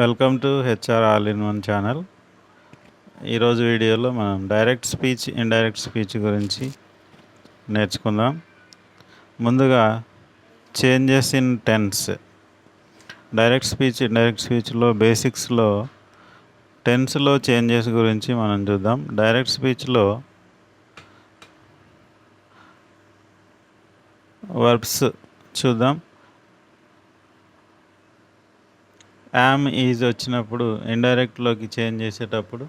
Welcome to HR all in one channel. ఈరోజు వీడియోలో మనం డైరెక్ట్ స్పీచ్, ఇండైరెక్ట్ స్పీచ్ గురించి నేర్చుకుందాం. ముందుగా changes in tense. Direct speech, indirect స్పీచ్లో బేసిక్స్లో టెన్స్లో చేంజెస్ గురించి మనం చూద్దాం. డైరెక్ట్ స్పీచ్లో వర్బ్స్ చూద్దాం. యామ్, ఈజ్ వచ్చినప్పుడు ఇండైరెక్ట్లోకి చేంజ్ చేసేటప్పుడు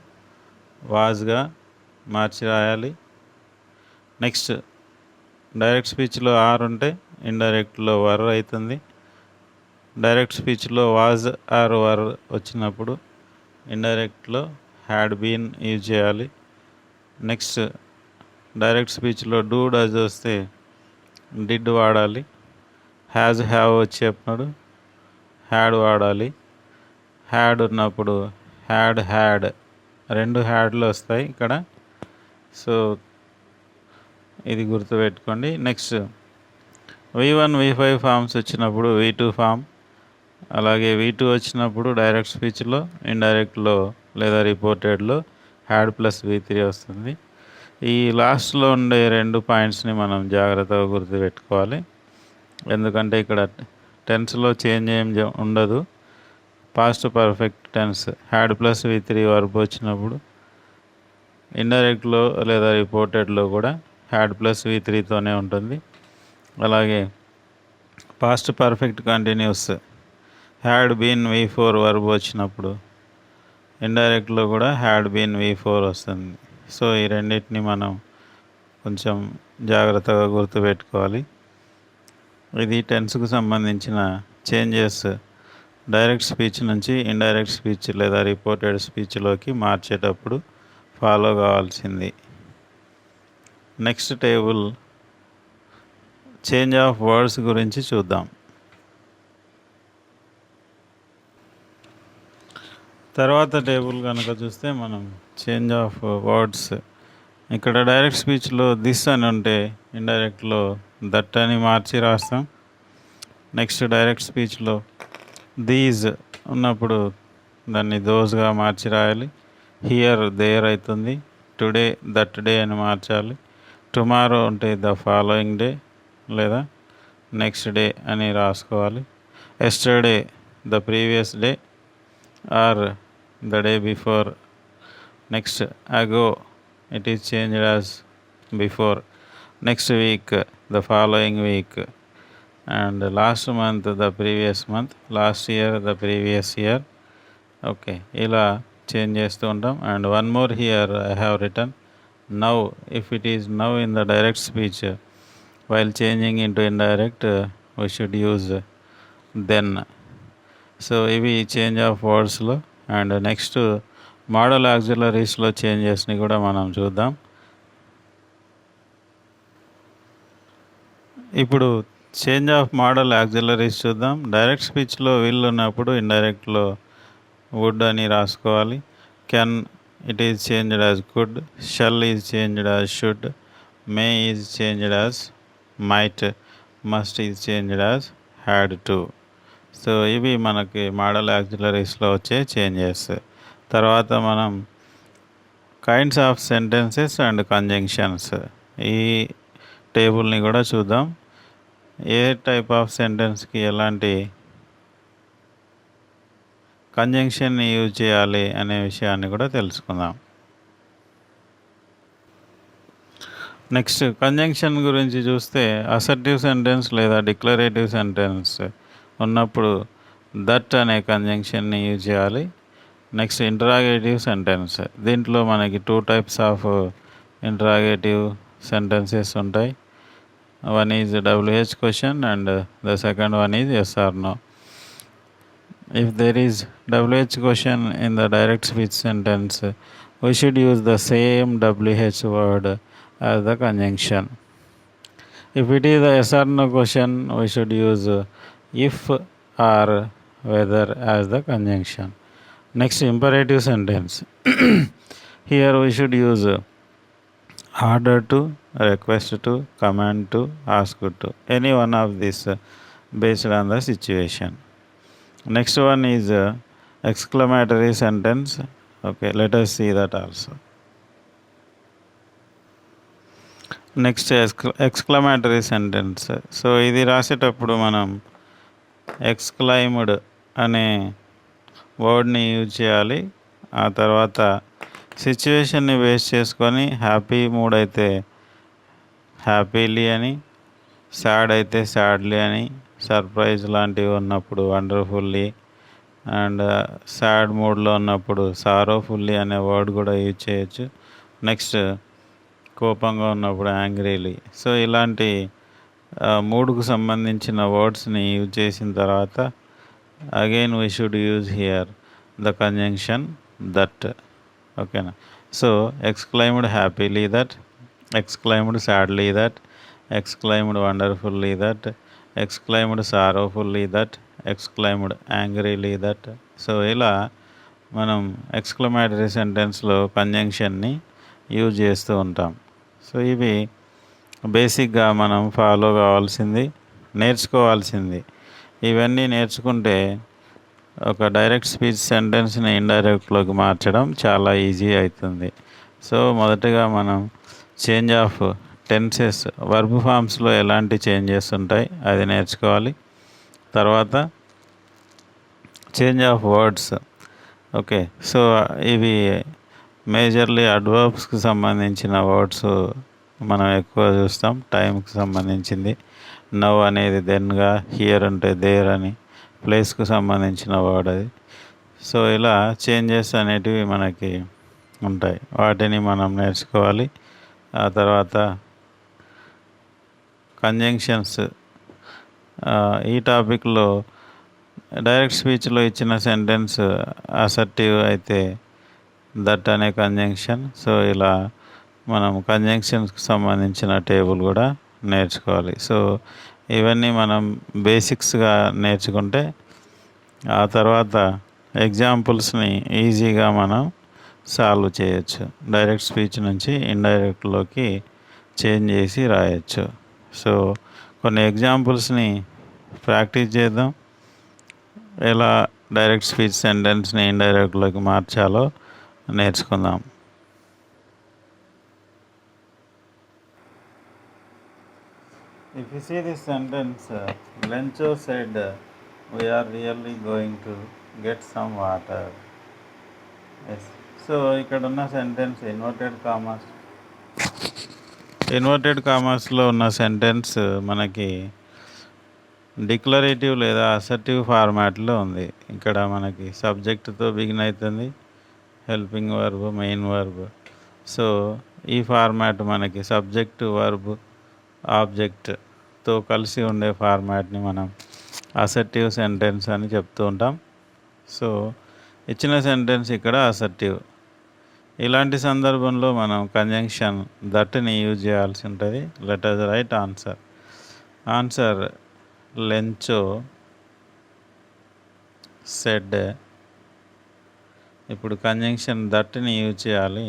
వాజ్గా మార్చి రాయాలి. నెక్స్ట్ డైరెక్ట్ స్పీచ్లో ఆర్ ఉంటే ఇండైరెక్ట్లో వర్ అవుతుంది. డైరెక్ట్ స్పీచ్లో వాజ్ ఆర్ వర్ వచ్చినప్పుడు ఇండైరెక్ట్లో హ్యాడ్ బీన్ యూజ్ చేయాలి. నెక్స్ట్ డైరెక్ట్ స్పీచ్లో డూ డజ్ వస్తే డిడ్ వాడాలి. హ్యాజ్ హ్యావ్ వచ్చేప్పుడు హ్యాడ్ వాడాలి. హ్యాడ్ ఉన్నప్పుడు హ్యాడ్ రెండు హ్యాడ్లు వస్తాయి ఇక్కడ, సో ఇది గుర్తుపెట్టుకోండి. నెక్స్ట్ V1 V5 ఫామ్స్ వచ్చినప్పుడు V2 ఫామ్, అలాగే V2 వచ్చినప్పుడు డైరెక్ట్ స్పీచ్లో, ఇండైరెక్ట్లో లేదా రిపోర్టెడ్లో హ్యాడ్ ప్లస్ V3 వస్తుంది. ఈ లాస్ట్లో ఉండే రెండు పాయింట్స్ని మనం జాగ్రత్తగా గుర్తుపెట్టుకోవాలి, ఎందుకంటే ఇక్కడ టెన్స్లో చేంజ్ ఏం ఉండదు. Past perfect tense had plus V3 verb వచ్చినప్పుడు ఇండైరెక్ట్లో లేదా రిపోర్టెడ్లో కూడా హ్యాడ్ ప్లస్ V3తోనే ఉంటుంది. అలాగే past perfect continuous had been V4 verb వచ్చినప్పుడు ఇండైరెక్ట్లో కూడా హ్యాడ్ బీన్ V4 వస్తుంది. సో ఈ రెండింటిని మనం కొంచెం జాగ్రత్తగా గుర్తుపెట్టుకోవాలి. ఇది టెన్స్కు సంబంధించిన చేంజెస్ డైరెక్ట్ స్పీచ్ నుంచి ఇండైరెక్ట్ స్పీచ్ లేదా రిపోర్టెడ్ స్పీచ్లోకి మార్చేటప్పుడు ఫాలో కావాల్సింది. Next table change of words గురించి చూద్దాం. తర్వాత టేబుల్ కనుక చూస్తే మనం చేంజ్ ఆఫ్ వర్డ్స్, ఇక్కడ డైరెక్ట్ స్పీచ్లో దిస్ అని ఉంటే ఇండైరెక్ట్లో దట్ అని మార్చి రాస్తాం. నెక్స్ట్ డైరెక్ట్ స్పీచ్లో దీస్ ఉన్నప్పుడు దాన్ని దోస్గా మార్చి రాయాలి. హియర్ దేర్ అవుతుంది. టుడే దట్ డే అని మార్చాలి. టుమారో అంటే ద ఫాలోయింగ్ డే లేదా నెక్స్ట్ డే అని రాసుకోవాలి. Yesterday the previous day or the day before. Next ago it is changed as before. Next week the following week. And last month the previous month, last year the previous year. Okay, ఇలా change చేస్తూ ఉంటాం. And one more here I have return now. If it is now in the direct speech, while changing into indirect we should use then. So ఇవి change of వర్డ్స్లో. And next modal ఆక్సిలరీస్లో చేంజెస్ని కూడా మనం చూద్దాం. ఇప్పుడు change of modal auxiliaries చూద్దాం. Direct స్పీచ్లో విల్ ఉన్నప్పుడు ఇండైరెక్ట్లో వుడ్ అని రాసుకోవాలి. Can it is changed as could. Shall is changed as should. May is changed as might. Must is changed as had to. So ఇవి మనకి మోడల్ ఆక్సిలరీస్లో వచ్చే changes. తర్వాత మనం kinds of sentences and conjunctions, ఈ టేబుల్ని కూడా చూద్దాం. ఏ టైప్ ఆఫ్ సెంటెన్స్కి ఎలాంటి కంజంక్షన్ని use చేయాలి అనే విషయాన్ని కూడా తెలుసుకుందాం. నెక్స్ట్ కంజంక్షన్ గురించి చూస్తే అసర్టివ్ సెంటెన్స్ లేదా డిక్లరేటివ్ సెంటెన్స్ ఉన్నప్పుడు దట్ అనే కంజంక్షన్ని యూజ్ చేయాలి. నెక్స్ట్ ఇంటరాగేటివ్ సెంటెన్స్, దీంట్లో మనకి 2 టైప్స్ ఆఫ్ ఇంటరాగేటివ్ సెంటెన్సెస్ ఉంటాయి. One is WH question and the second one is yes or no. If there is WH question in the direct speech sentence, we should use the same WH word as the conjunction. If it is a yes or no question, we should use if or whether as the conjunction. Next, imperative sentence. Here we should use order to, request to, command to, ask to, any one of these based on the situation. Next one is exclamatory sentence. Okay, let us see that also. Next exclamatory sentence. So ఇది రాసేటప్పుడు మనం exclaimed అనే వర్డ్ని use చేయాలి. ఆ తర్వాత సిచ్యువేషన్ని base చేసుకొని happy mood అయితే హ్యాపీలీ అని, సాడ్ అయితే సాడ్లీ అని, సర్ప్రైజ్ లాంటివి ఉన్నప్పుడు వండర్ఫుల్లీ, అండ్ సాడ్ మూడ్లో ఉన్నప్పుడు సారోఫుల్లీ అనే వర్డ్ కూడా యూజ్ చేయొచ్చు. నెక్స్ట్ కోపంగా ఉన్నప్పుడు యాంగ్రీలీ. సో ఇలాంటి మూడ్కు సంబంధించిన వర్డ్స్ని యూజ్ చేసిన తర్వాత again we should use here the conjunction that. ఓకేనా. So exclaimed happily that, exclaimed sadly that, exclaimed wonderfully that, exclaimed sorrowfully that, exclaimed angrily that. So ఇలా మనం ఎక్స్క్లమేటరీ సెంటెన్స్లో కంజంక్షన్ని యూజ్ చేస్తూ ఉంటాం. సో ఇవి బేసిక్గా మనం ఫాలో కావాల్సింది, నేర్చుకోవాల్సింది. ఇవన్నీ నేర్చుకుంటే ఒక డైరెక్ట్ స్పీచ్ సెంటెన్స్ని ఇండైరెక్ట్లోకి మార్చడం చాలా ఈజీ అవుతుంది. సో మొదటగా మనం చేంజ్ ఆఫ్ టెన్సెస్, వర్బ్ ఫామ్స్లో ఎలాంటి చేంజెస్ ఉంటాయి అది నేర్చుకోవాలి. తర్వాత change of words. Okay. So ఇవి మేజర్లీ అడ్వర్బ్స్కి సంబంధించిన వర్డ్స్ మనం ఎక్కువ చూస్తాం. టైంకి సంబంధించింది నవ్ అనేది దెన్గా, హియర్ అంటే దేర్ అని, ప్లేస్కు సంబంధించిన వర్డ్ అది. సో ఇలా చేంజెస్ అనేటివి మనకి ఉంటాయి, వాటిని మనం నేర్చుకోవాలి. ఆ తర్వాత కంజంక్షన్స్. ఈ టాపిక్లో డైరెక్ట్ స్పీచ్లో ఇచ్చిన సెంటెన్స్ అసర్టివ్ అయితే దట్ అనే కంజంక్షన్. సో ఇలా మనం కంజంక్షన్స్కి సంబంధించిన టేబుల్ కూడా నేర్చుకోవాలి. సో ఇవన్నీ మనం బేసిక్స్గా నేర్చుకుంటే ఆ తర్వాత ఎగ్జాంపుల్స్ని ఈజీగా మనం సాల్వ్ చేయొచ్చు. డైరెక్ట్ స్పీచ్ నుంచి ఇండైరెక్ట్లోకి చేంజ్ చేసి రాయొచ్చు. సో కొన్ని ఎగ్జాంపుల్స్ని ప్రాక్టీస్ చేద్దాం. ఎలా డైరెక్ట్ స్పీచ్ సెంటెన్స్ని ఇండైరెక్ట్లోకి మార్చాలో నేర్చుకుందాం. If you see this sentence, Lencho said, we are really going to get some water. Yes. So ఇక్కడ ఉన్న సెంటెన్స్ ఇన్వర్టెడ్ కామర్స్లో ఉన్న సెంటెన్స్ మనకి డిక్లరేటివ్ లేదా అసర్టివ్ ఫార్మాట్లో ఉంది. ఇక్కడ మనకి సబ్జెక్ట్తో బిగిన్ అవుతుంది, helping verb, main verb. So ఈ ఫార్మాట్ మనకి సబ్జెక్ట్, వర్బ్, ఆబ్జెక్ట్తో కలిసి ఉండే ఫార్మాట్ని మనం అసర్టివ్ సెంటెన్స్ అని చెప్తూ ఉంటాం. సో ఇచ్చిన సెంటెన్స్ ఇక్కడ అసర్టివ్. ఇలాంటి సందర్భంలో మనం కంజంక్షన్ దట్ని యూజ్ చేయాల్సి ఉంటుంది. Let us write answer Lencho said. ఇప్పుడు కంజంక్షన్ దట్ని యూజ్ చేయాలి.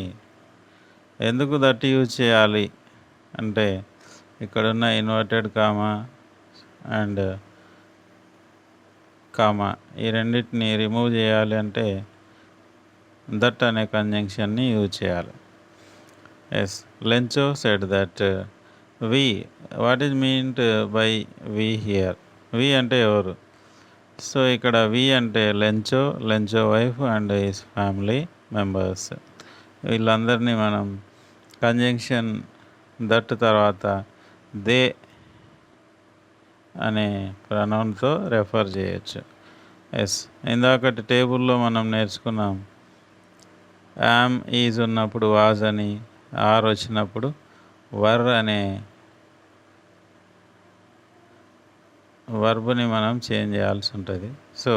ఎందుకు దట్ యూజ్ చేయాలి అంటే ఇక్కడున్న ఇన్వర్టెడ్ కామా అండ్ కామా ఈ రెండింటిని రిమూవ్ చేయాలి అంటే దట్ అనే కంజంక్షన్ని యూజ్ చేయాలి. Yes, Lencho said that we. What is meant by we here? We అంటే ఎవరు? సో ఇక్కడ వి అంటే Lencho wife and his family members. వీళ్ళందరినీ మనం కంజంక్షన్ దట్ తర్వాత దే అనే ప్రొనౌన్తో రెఫర్ చేయొచ్చు. ఎస్, ఇందాకటి టేబుల్లో మనం నేర్చుకున్నాం. యామ్, ఈజ్ ఉన్నప్పుడు వాజ్ అని, ఆర్ వచ్చినప్పుడు వర్ అనే వర్బ్ని మనం చేంజ్ చేయాల్సి ఉంటుంది. So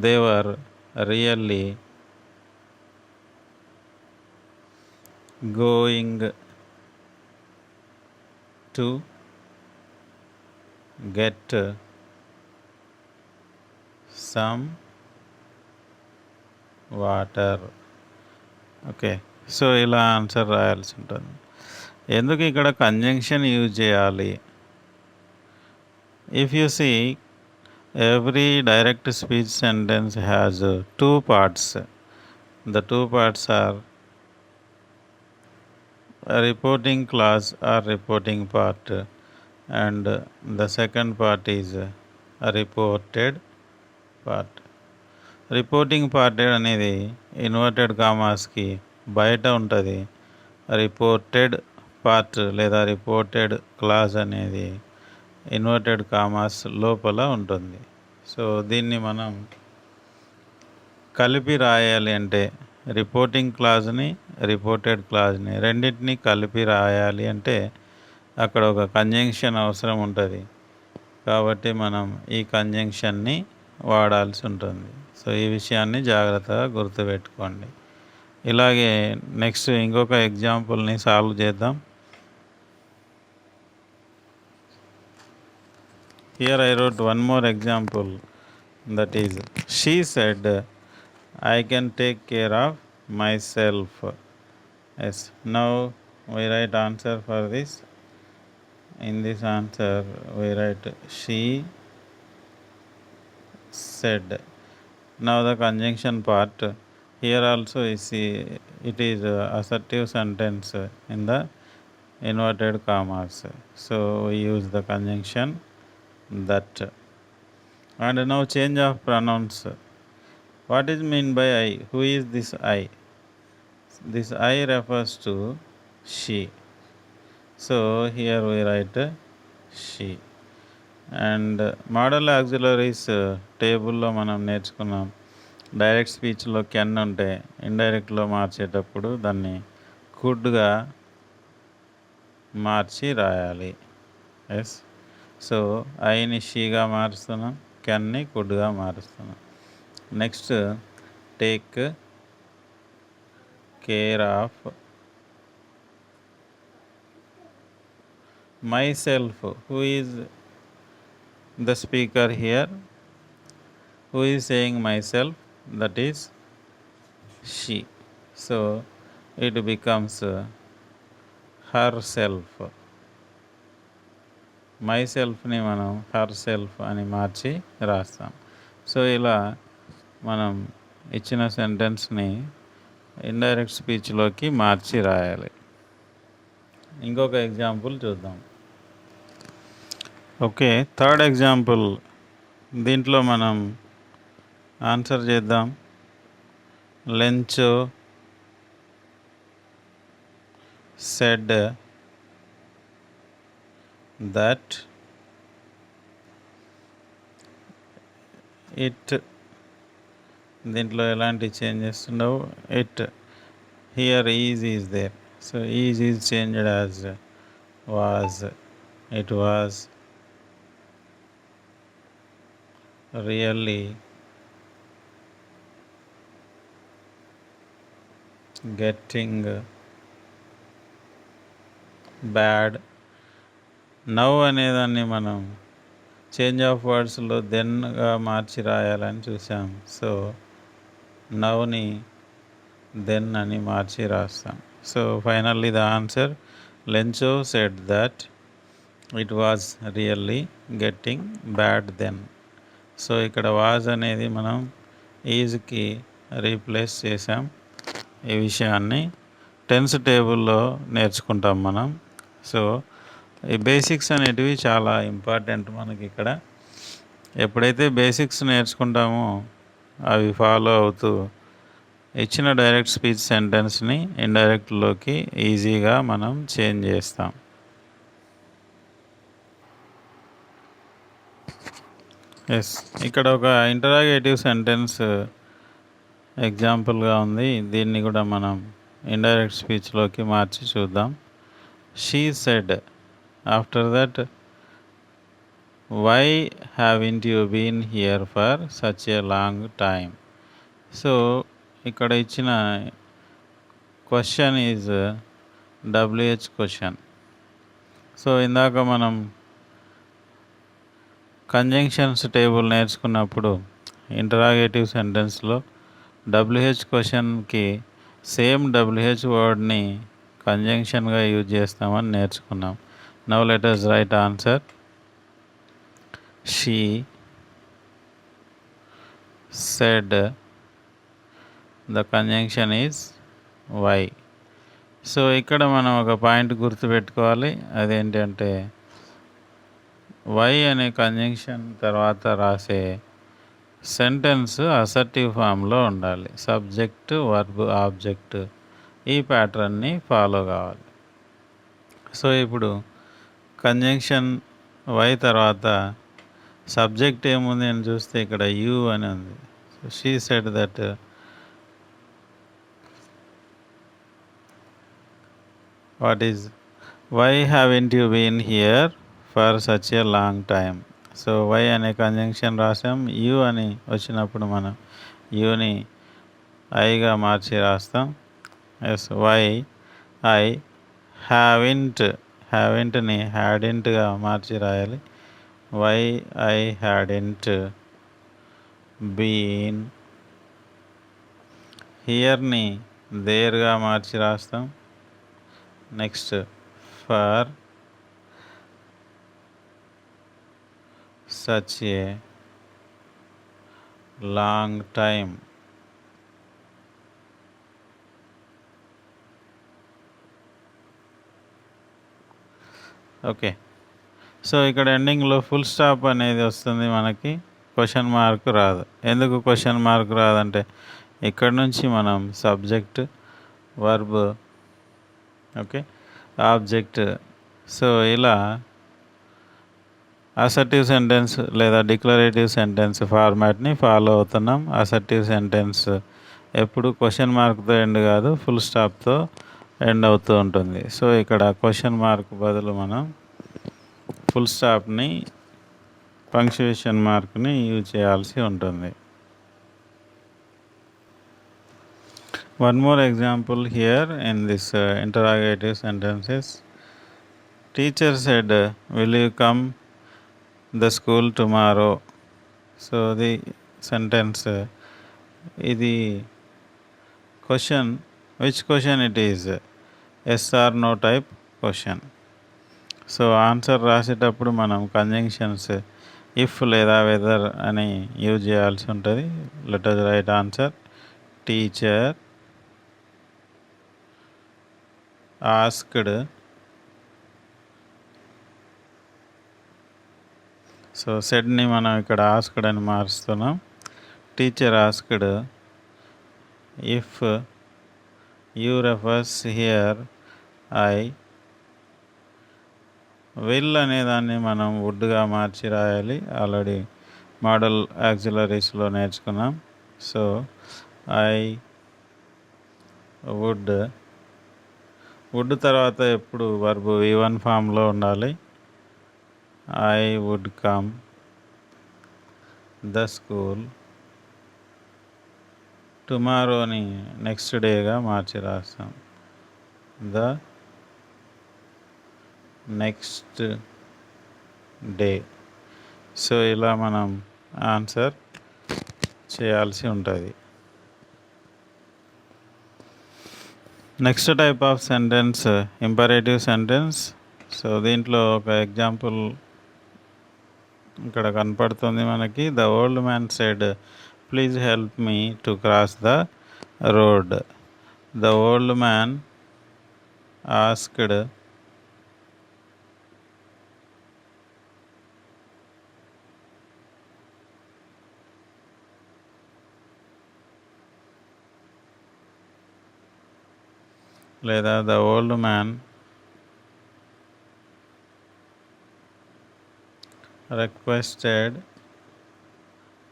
they were really going to get some water. Okay. So ఇలా ఆన్సర్ రాయాల్సి ఉంటుంది. ఎందుకు ఇక్కడ కంజంక్షన్ యూజ్ చేయాలి? If you see Every direct speech sentence has two parts. The two parts are a reporting clause or reporting part, and the second part is a reported part. Reporting part అనేది inverted కామాస్కి బయట ఉంటుంది. Reported part లేదా reported clause అనేది inverted commas లోపల ఉంటుంది. So దీన్ని మనం కలిపి రాయాలి అంటే రిపోర్టింగ్ క్లాజ్ని రిపోర్టెడ్ క్లాజ్ని రెండింటినీ కలిపి రాయాలి అంటే అక్కడ ఒక కంజంక్షన్ అవసరం ఉంటుంది. కాబట్టి మనం ఈ కంజంక్షన్ని వాడాల్సి ఉంటుంది. సో ఈ విషయాన్ని జాగ్రత్తగా గుర్తుపెట్టుకోండి. ఇలాగే నెక్స్ట్ ఇంకొక ఎగ్జాంపుల్ని సాల్వ్ చేద్దాం. Here I wrote one more example, that is she said I can take care of myself. Yes, now we write answer for this. In this answer we write she said. Now the conjunction part, here also you see it is assertive sentence in the inverted commas, so we use the conjunction that. And now change of pronouns. What is mean by I? Who is this I? This I refers to she, so here we write she. And model auxiliaries టేబుల్లో మనం నేర్చుకున్నాం. Direct స్పీచ్లో can ఉంటే ఇండైరెక్ట్లో మార్చేటప్పుడు దాన్ని కుడ్గా మార్చి రాయాలి. Yes, so ఐని షీగా మారుస్తున్నాం, కెన్ని కుడ్గా మారుస్తున్నాం. Next take care of myself. Who is the speaker here? Who is saying myself? That is she, so it becomes herself. myself ni మనం herself అని మార్చి రాస్తాం. సో ఇలా మనం ఇచ్చిన సెంటెన్స్ని ఇండైరెక్ట్ స్పీచ్లోకి మార్చి రాయాలి. ఇంకొక ఎగ్జాంపుల్ చూద్దాం. ఓకే, థర్డ్ ఎగ్జాంపుల్, దీంట్లో మనం ఆన్సర్ చేద్దాం. లెంచో సెడ్ దట్ ఇట్, దీంట్లో ఎలాంటి చేంజెస్ ఉండవు. It, here is there, so is changed as was. It was really getting bad. Now అనేదాన్ని మనం చేంజ్ ఆఫ్ వర్డ్స్లో దెన్గా మార్చి రాయాలని చూసాం. సో నవ్ని దెన్ అని మార్చి రాస్తాం. So finally the answer, Lencho said that it was really getting bad then. So ఇక్కడ was అనేది మనం ఈజ్కి రీప్లేస్ చేసాం. ఈ విషయాన్ని టెన్స్ టేబుల్లో నేర్చుకుంటాం మనం. సో ఈ బేసిక్స్ అనేటివి చాలా ఇంపార్టెంట్ మనకి ఇక్కడ. ఎప్పుడైతే బేసిక్స్ నేర్చుకుంటామో అవి ఫాలో అవుతూ ఇచ్చిన డైరెక్ట్ స్పీచ్ సెంటెన్స్ని ఇండైరెక్ట్లోకి ఈజీగా మనం చేంజ్ చేస్తాం. ఎస్, ఇక్కడ ఒక ఇంటరాగేటివ్ సెంటెన్స్ ఎగ్జాంపుల్గా ఉంది. దీన్ని కూడా మనం ఇండైరెక్ట్ స్పీచ్లోకి మార్చి చూద్దాం. She said after that why haven't you been here for such a long time. So ఇక్కడ ఇచ్చిన question is WH question. So ఇందాక మనం కంజంక్షన్స్ టేబుల్ నేర్చుకున్నప్పుడు ఇంటరాగేటివ్ సెంటెన్స్లో WH క్వశ్చన్కి సేమ్ WH వర్డ్ని కంజంక్షన్గా యూజ్ చేస్తామని నేర్చుకున్నాం. Now let us write answer. She said the conjunction is why. So ఇక్కడ మనం ఒక పాయింట్ గుర్తుపెట్టుకోవాలి. అదేంటంటే వై అనే కంజంక్షన్ తర్వాత రాసే సెంటెన్స్ అసర్టివ్ ఫామ్లో ఉండాలి. సబ్జెక్ట్, వర్బ్, ఆబ్జెక్ట్ ఈ ప్యాటర్న్ని ఫాలో కావాలి. సో ఇప్పుడు కంజంక్షన్ వై తర్వాత సబ్జెక్ట్ ఏముంది అని చూస్తే ఇక్కడ యూ అని ఉంది. So she said that what is why haven't you been here for such a long time. So why అనే కంజంక్షన్ రాసాం. యూ అని వచ్చినప్పుడు మనం యూని ఐగా మార్చి రాస్తాం. ఎస్, వై ఐ హ్యావెంట్ని హ్యాడెంట్గా మార్చి రాయాలి. Why I hadn't been. హియర్ని దేర్గా మార్చి రాస్తాం. Next for such a long time. Okay, so ఇక్కడ ఎండింగ్లో ఫుల్ స్టాప్ అనేది వస్తుంది మనకి, క్వశ్చన్ మార్క్ రాదు. ఎందుకు క్వశ్చన్ మార్క్ రాదంటే ఇక్కడ నుంచి మనం subject, verb, okay, object, so ఇలా అసర్టివ్ సెంటెన్స్ లేదా డిక్లరేటివ్ సెంటెన్స్ ఫార్మాట్ని ఫాలో అవుతున్నాం. అసర్టివ్ సెంటెన్స్ ఎప్పుడు క్వశ్చన్ మార్క్తో ఎండ్ కాదు, ఫుల్ స్టాప్తో ఎండ్ అవుతూ ఉంటుంది. సో ఇక్కడ క్వశ్చన్ మార్క్ బదులు మనం ఫుల్ స్టాప్ని, పంక్చుయేషన్ మార్క్ని యూజ్ చేయాల్సి ఉంటుంది. One more example here in this interrogative sentences. Teacher said will you come the school tomorrow. So the sentence ఇది question, which question it is, yes are no type question. So answer రాసేటప్పుడు మనం conjunctions if లేదా whether అని use చేయాల్సి ఉంటుంది. Let us write answer. Teacher asked, so సెడ్ని మనం ఇక్కడ ఆస్క్డ్ అని మారుస్తున్నాం. Teacher asked if you refers here I. Will అనేదాన్ని మనం వుడ్గా మార్చి రాయాలి. ఆల్రెడీ మోడల్ యాక్సిలరీస్లో నేర్చుకున్నాం. So I would. వుడ్ తర్వాత ఎప్పుడు వర్బ్ V1 ఫామ్లో ఉండాలి. I would come the school. టుమారోని నెక్స్ట్ డేగా మార్చి రాస్తాం. The next day. సో ఇలా మనం ఆన్సర్ చేయాల్సి ఉంటుంది. Next type of sentence imperative sentence. So దీంట్లో ఒక ఎగ్జాంపుల్ ఇక్కడ కనపడుతుంది మనకి. The old man said please help me to cross the road. The old man asked లేదా the old man requested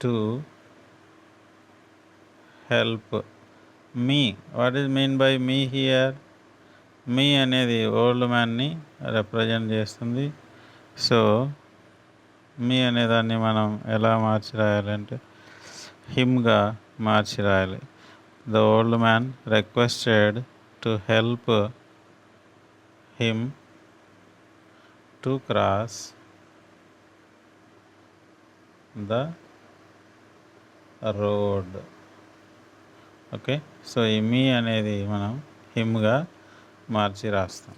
to help me. What is mean by me here? మీ అనేది old మ్యాన్ని represent చేస్తుంది. So మీ అనేదాన్ని మనం ఎలా మార్చి రాయాలంటే హిమ్గా మార్చి రాయాలి. The old man requested to help him to cross the road. Okay, so ఈ మీ అనేది మనం హిమ్గా మార్చి రాస్తాం.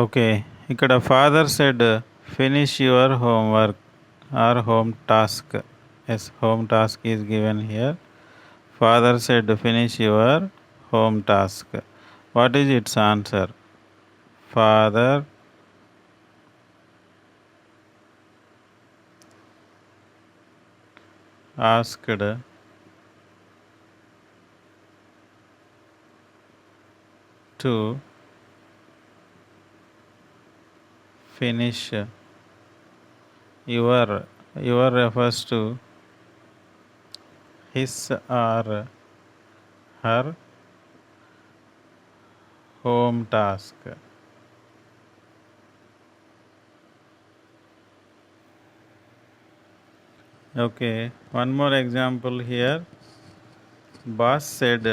ఓకే, ఇక్కడ father said finish your homework. or home task. Yes, home task is given here. Father said, finish your home task. What is its answer? Father asked to finish your refers to his or her home task. Okay, one more example here. Boss said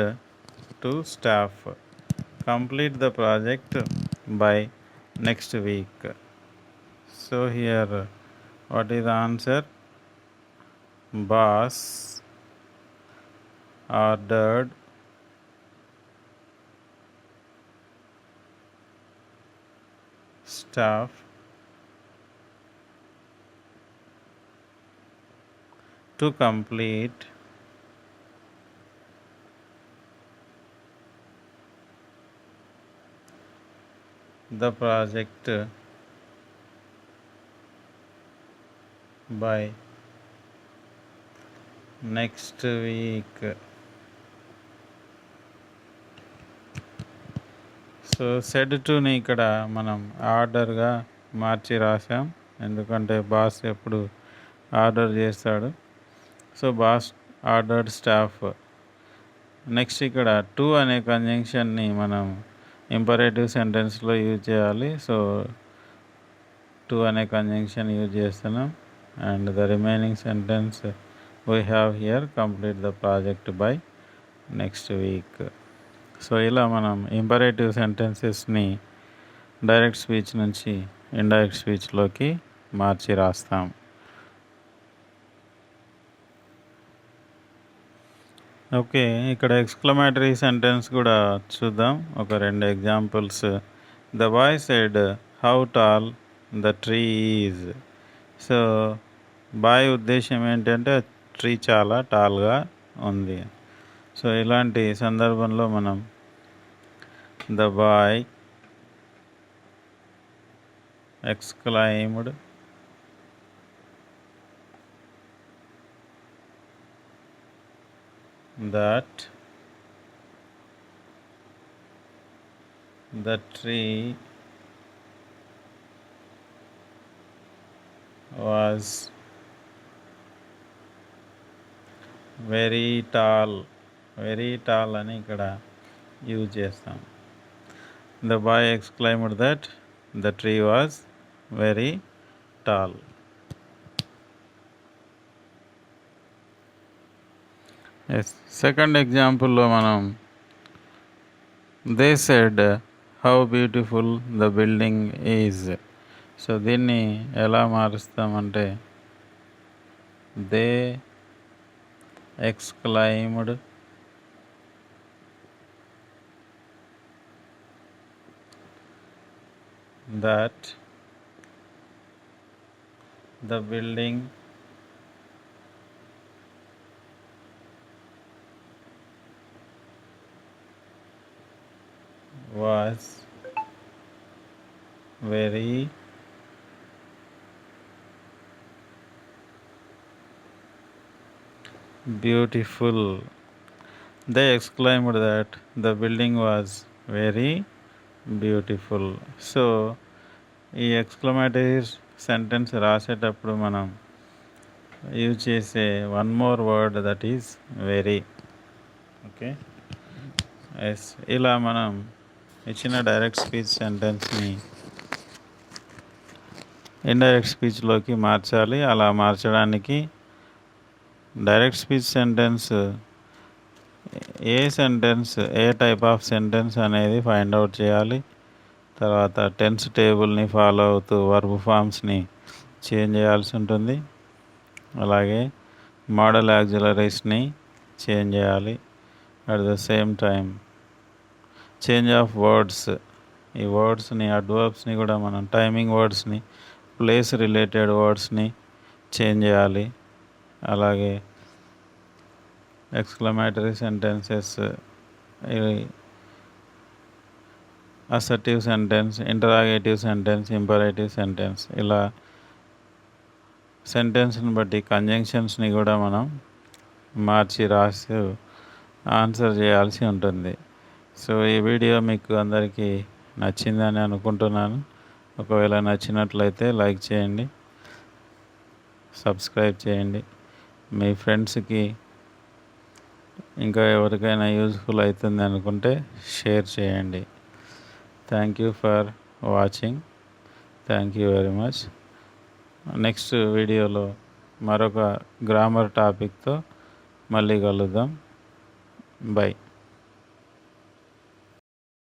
to staff, complete the project by next week. So here, what is the answer? Boss ordered staff to complete the project by next week. So said టుని ఇక్కడ మనం ఆర్డర్గా మార్చి రాసాం, ఎందుకంటే boss ఎప్పుడు order చేస్తాడు. So boss ordered staff. Next ఇక్కడ to అనే కంజంక్షన్ని మనం ఇంపరేటివ్ సెంటెన్స్లో యూజ్ చేయాలి. సో టు అనే కంజంక్షన్ యూజ్ చేస్తున్నాం. And the remaining sentence we have here, complete the project by next week. So ఇలా మనం ఇంపరేటివ్ సెంటెన్సెస్ని డైరెక్ట్ స్పీచ్ నుంచి ఇండైరెక్ట్ స్పీచ్లోకి మార్చి రాస్తాం. ఓకే, ఇక్కడ ఎక్స్క్లమేటరీ సెంటెన్స్ కూడా చూద్దాం. ఒక రెండు examples. The boy said how tall the tree is. So boy ఉద్దేశం ఏంటంటే ట్రీ చాలా టాల్గా ఉంది. సో ఇలాంటి సందర్భంలో మనం the boy exclaimed that the tree was very tall. Very tall అని ఇక్కడ యూజ్ చేస్తాం. The boy exclaimed that the tree was very tall. Yes, second ఎగ్జాంపుల్లో మనం they said how beautiful the building is. So దీన్ని ఎలా మారుస్తామంటే they exclaimed that the building was very beautiful. They exclaimed that the building was very beautiful. So ఈ exclamatory sentence రాసేటప్పుడు మనం use చేసే one more word that is very. Okay, yes, ఇలా మనం ఇచ్చిన డైరెక్ట్ స్పీచ్ సెంటెన్స్ని ఇండైరెక్ట్ స్పీచ్లోకి మార్చాలి. అలా మార్చడానికి డైరెక్ట్ స్పీచ్ సెంటెన్స్ ఏ టైప్ ఆఫ్ సెంటెన్స్ అనేది ఫైండ్ అవుట్ చేయాలి. తర్వాత టెన్స్ టేబుల్ని ఫాలో అవుతూ వర్బ్ ఫామ్స్ని చేంజ్ చేయాల్సి ఉంటుంది. అలాగే మోడల్ యాక్సిలరీస్ని చేంజ్ చేయాలి. At the same time change of words, ఈ వర్డ్స్ని అడ్వర్బ్స్ని కూడా మనం టైమింగ్ వర్డ్స్ని, ప్లేస్ రిలేటెడ్ వర్డ్స్ని చేంజ్ చేయాలి. అలాగే ఎక్స్‌క్లమేటరీ సెంటెన్సెస్, ఈ assertive sentence, interrogative sentence, imperative sentence, ఇలా సెంటెన్స్‌ని బట్టి కంజంక్షన్స్‌ని కూడా మనం మార్చి రాస్తూ ఆన్సర్ చేయాల్సి ఉంటుంది. సో, ఈ వీడియో మీకు అందరికీ నచ్చిందని అనుకుంటున్నాను. ఒకవేళ నచ్చినట్లయితే లైక్ చేయండి, సబ్స్క్రైబ్ చేయండి. మీ ఫ్రెండ్స్‌కి ఇంకా ఎవరికైనా యూజ్‌ఫుల్ అవుతుంది అనుకుంటే షేర్ చేయండి. Thank you for watching. Thank you very much. Next వీడియోలో మరొక గ్రామర్ టాపిక్తో మళ్ళీ కలుద్దాం. బై.